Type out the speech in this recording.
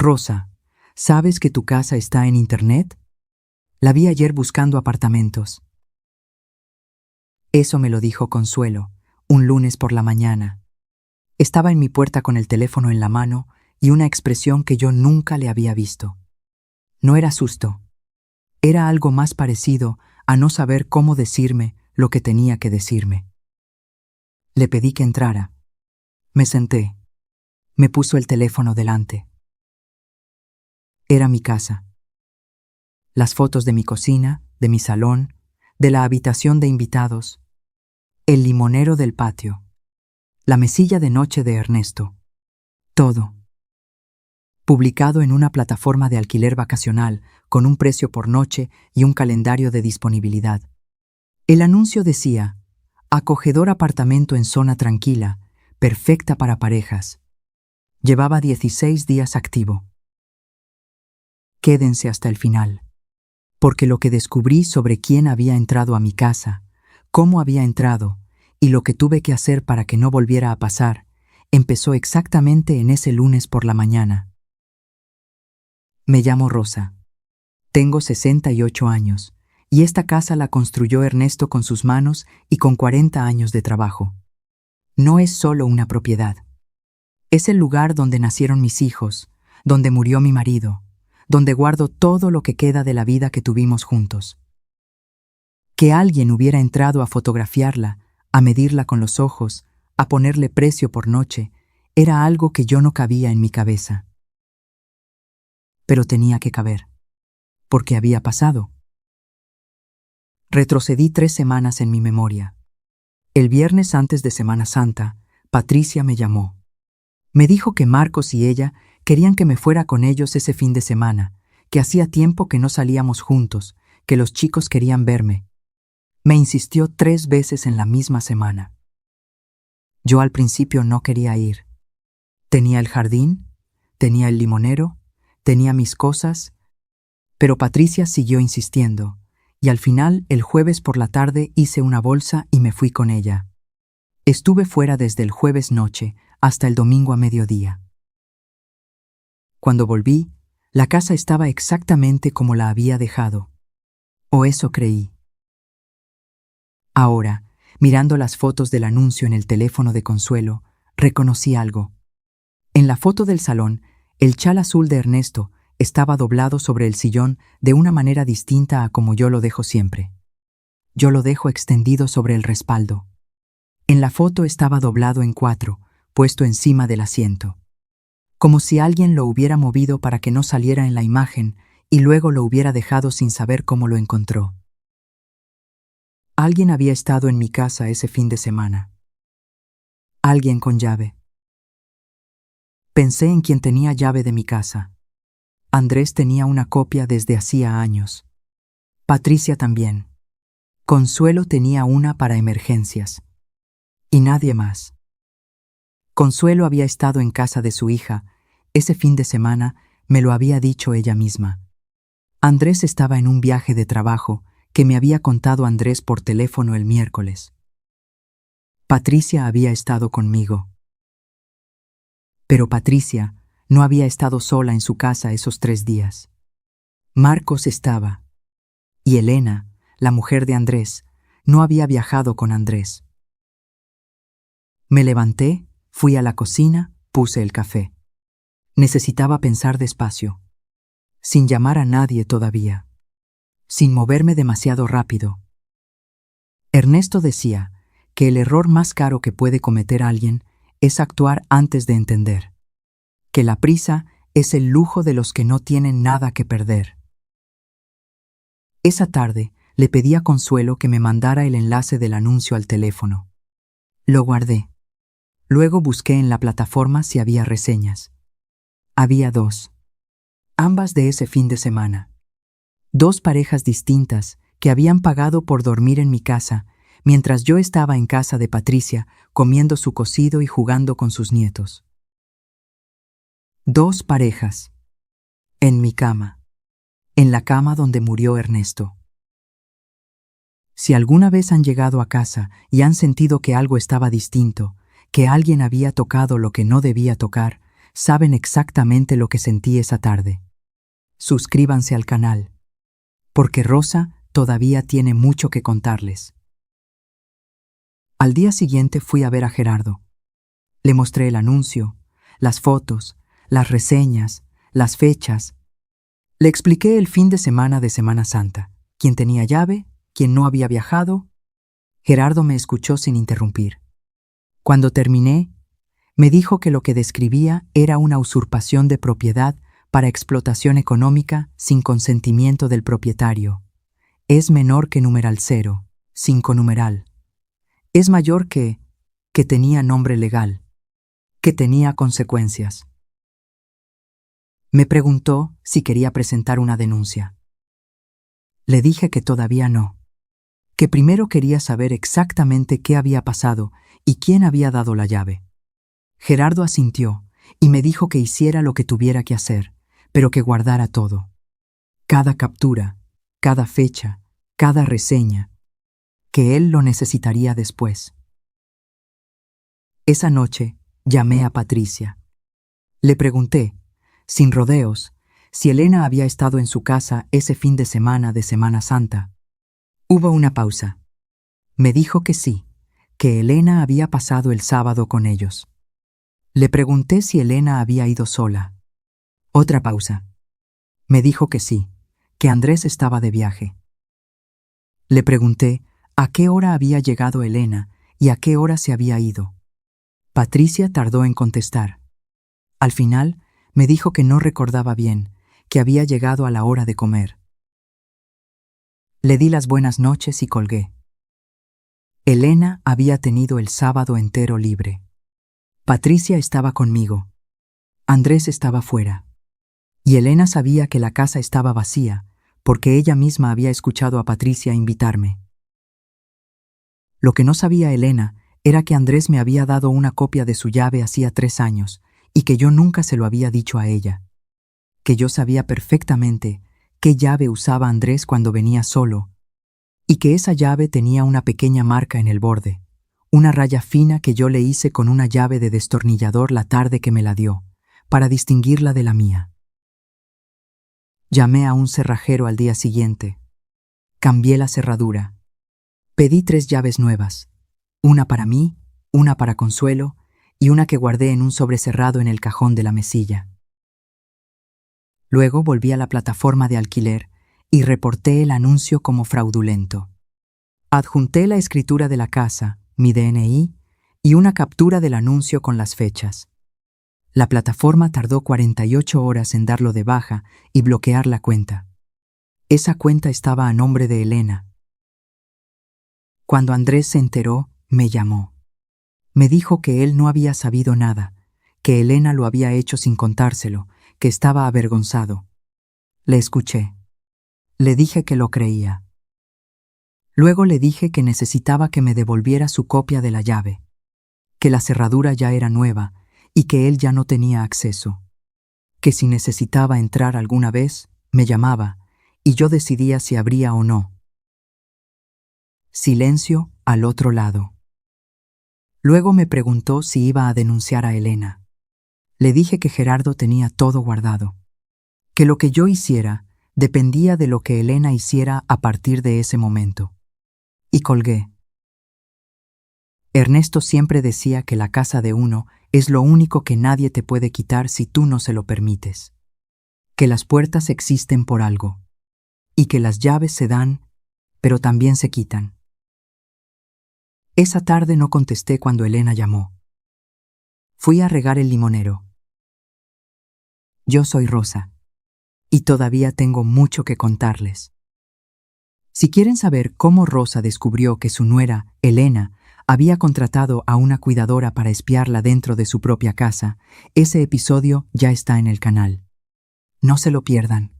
Rosa, ¿sabes que tu casa está en internet? La vi ayer buscando apartamentos. Eso me lo dijo Consuelo, un lunes por la mañana. Estaba en mi puerta con el teléfono en la mano y una expresión que yo nunca le había visto. No era susto. Era algo más parecido a no saber cómo decirme lo que tenía que decirme. Le pedí que entrara. Me senté. Me puso el teléfono delante. Era mi casa. Las fotos de mi cocina, de mi salón, de la habitación de invitados, el limonero del patio, la mesilla de noche de Ernesto. Todo. Publicado en una plataforma de alquiler vacacional con un precio por noche y un calendario de disponibilidad. El anuncio decía: acogedor apartamento en zona tranquila, perfecta para parejas. Llevaba 16 días activo. Quédense hasta el final, porque lo que descubrí sobre quién había entrado a mi casa, cómo había entrado y lo que tuve que hacer para que no volviera a pasar, empezó exactamente en ese lunes por la mañana. Me llamo Rosa. Tengo 68 años y esta casa la construyó Ernesto con sus manos y con 40 años de trabajo. No es solo una propiedad. Es el lugar donde nacieron mis hijos, donde murió mi marido, donde guardo todo lo que queda de la vida que tuvimos juntos. Que alguien hubiera entrado a fotografiarla, a medirla con los ojos, a ponerle precio por noche, era algo que yo no cabía en mi cabeza. Pero tenía que caber, porque había pasado. Retrocedí 3 semanas en mi memoria. El viernes antes de Semana Santa, Patricia me llamó. Me dijo que Marcos y ella querían que me fuera con ellos ese fin de semana, que hacía tiempo que no salíamos juntos, que los chicos querían verme. Me insistió 3 veces en la misma semana. Yo al principio no quería ir. Tenía el jardín, tenía el limonero, tenía mis cosas, pero Patricia siguió insistiendo, y al final, el jueves por la tarde, hice una bolsa y me fui con ella. Estuve fuera desde el jueves noche hasta el domingo a mediodía. Cuando volví, la casa estaba exactamente como la había dejado. O eso creí. Ahora, mirando las fotos del anuncio en el teléfono de Consuelo, reconocí algo. En la foto del salón, el chal azul de Ernesto estaba doblado sobre el sillón de una manera distinta a como yo lo dejo siempre. Yo lo dejo extendido sobre el respaldo. En la foto estaba doblado en 4, puesto encima del asiento. Como si alguien lo hubiera movido para que no saliera en la imagen y luego lo hubiera dejado sin saber cómo lo encontró. Alguien había estado en mi casa ese fin de semana. Alguien con llave. Pensé en quien tenía llave de mi casa. Andrés tenía una copia desde hacía años. Patricia también. Consuelo tenía una para emergencias. Y nadie más. Consuelo había estado en casa de su hija. Ese fin de semana me lo había dicho ella misma. Andrés estaba en un viaje de trabajo que me había contado Andrés por teléfono el miércoles. Patricia había estado conmigo. Pero Patricia no había estado sola en su casa esos 3 días. Marcos estaba. Y Elena, la mujer de Andrés, no había viajado con Andrés. Me levanté, fui a la cocina, puse el café. Necesitaba pensar despacio, sin llamar a nadie todavía, sin moverme demasiado rápido. Ernesto decía que el error más caro que puede cometer alguien es actuar antes de entender, que la prisa es el lujo de los que no tienen nada que perder. Esa tarde le pedí a Consuelo que me mandara el enlace del anuncio al teléfono. Lo guardé. Luego busqué en la plataforma si había reseñas. Había 2. Ambas de ese fin de semana. 2 parejas distintas que habían pagado por dormir en mi casa, mientras yo estaba en casa de Patricia, comiendo su cocido y jugando con sus nietos. 2 parejas. En mi cama. En la cama donde murió Ernesto. Si alguna vez han llegado a casa y han sentido que algo estaba distinto, que alguien había tocado lo que no debía tocar, saben exactamente lo que sentí esa tarde. Suscríbanse al canal, porque Rosa todavía tiene mucho que contarles. Al día siguiente fui a ver a Gerardo. Le mostré el anuncio, las fotos, las reseñas, las fechas. Le expliqué el fin de Semana Santa, quién tenía llave, quién no había viajado. Gerardo me escuchó sin interrumpir. Cuando terminé, me dijo que lo que describía era una usurpación de propiedad para explotación económica sin consentimiento del propietario. Es menor que numeral 0, 5 numeral. Es mayor que tenía nombre legal, que tenía consecuencias. Me preguntó si quería presentar una denuncia. Le dije que todavía no, que primero quería saber exactamente qué había pasado y quién había dado la llave. Gerardo asintió y me dijo que hiciera lo que tuviera que hacer, pero que guardara todo. Cada captura, cada fecha, cada reseña, que él lo necesitaría después. Esa noche llamé a Patricia. Le pregunté, sin rodeos, si Elena había estado en su casa ese fin de Semana Santa. Hubo una pausa. Me dijo que sí, que Elena había pasado el sábado con ellos. Le pregunté si Elena había ido sola. Otra pausa. Me dijo que sí, que Andrés estaba de viaje. Le pregunté a qué hora había llegado Elena y a qué hora se había ido. Patricia tardó en contestar. Al final, me dijo que no recordaba bien, que había llegado a la hora de comer. Le di las buenas noches y colgué. Elena había tenido el sábado entero libre. Patricia estaba conmigo. Andrés estaba fuera. Y Elena sabía que la casa estaba vacía, porque ella misma había escuchado a Patricia invitarme. Lo que no sabía Elena era que Andrés me había dado una copia de su llave hacía 3 años y que yo nunca se lo había dicho a ella. Que yo sabía perfectamente qué llave usaba Andrés cuando venía solo y que esa llave tenía una pequeña marca en el borde, una raya fina que yo le hice con una llave de destornillador la tarde que me la dio, para distinguirla de la mía. Llamé a un cerrajero al día siguiente. Cambié la cerradura. Pedí 3 llaves nuevas, una para mí, una para Consuelo y una que guardé en un sobrecerrado en el cajón de la mesilla. Luego volví a la plataforma de alquiler y reporté el anuncio como fraudulento. Adjunté la escritura de la casa, mi DNI y una captura del anuncio con las fechas. La plataforma tardó 48 horas en darlo de baja y bloquear la cuenta. Esa cuenta estaba a nombre de Elena. Cuando Andrés se enteró, me llamó. Me dijo que él no había sabido nada, que Elena lo había hecho sin contárselo, que estaba avergonzado. Le escuché. Le dije que lo creía. Luego le dije que necesitaba que me devolviera su copia de la llave, que la cerradura ya era nueva y que él ya no tenía acceso, que si necesitaba entrar alguna vez, me llamaba y yo decidía si abría o no. Silencio al otro lado. Luego me preguntó si iba a denunciar a Elena. Le dije que Gerardo tenía todo guardado, que lo que yo hiciera dependía de lo que Elena hiciera a partir de ese momento. Y colgué. Ernesto siempre decía que la casa de uno es lo único que nadie te puede quitar si tú no se lo permites, que las puertas existen por algo, y que las llaves se dan, pero también se quitan. Esa tarde no contesté cuando Elena llamó. Fui a regar el limonero. Yo soy Rosa, y todavía tengo mucho que contarles. Si quieren saber cómo Rosa descubrió que su nuera, Elena, había contratado a una cuidadora para espiarla dentro de su propia casa, ese episodio ya está en el canal. No se lo pierdan.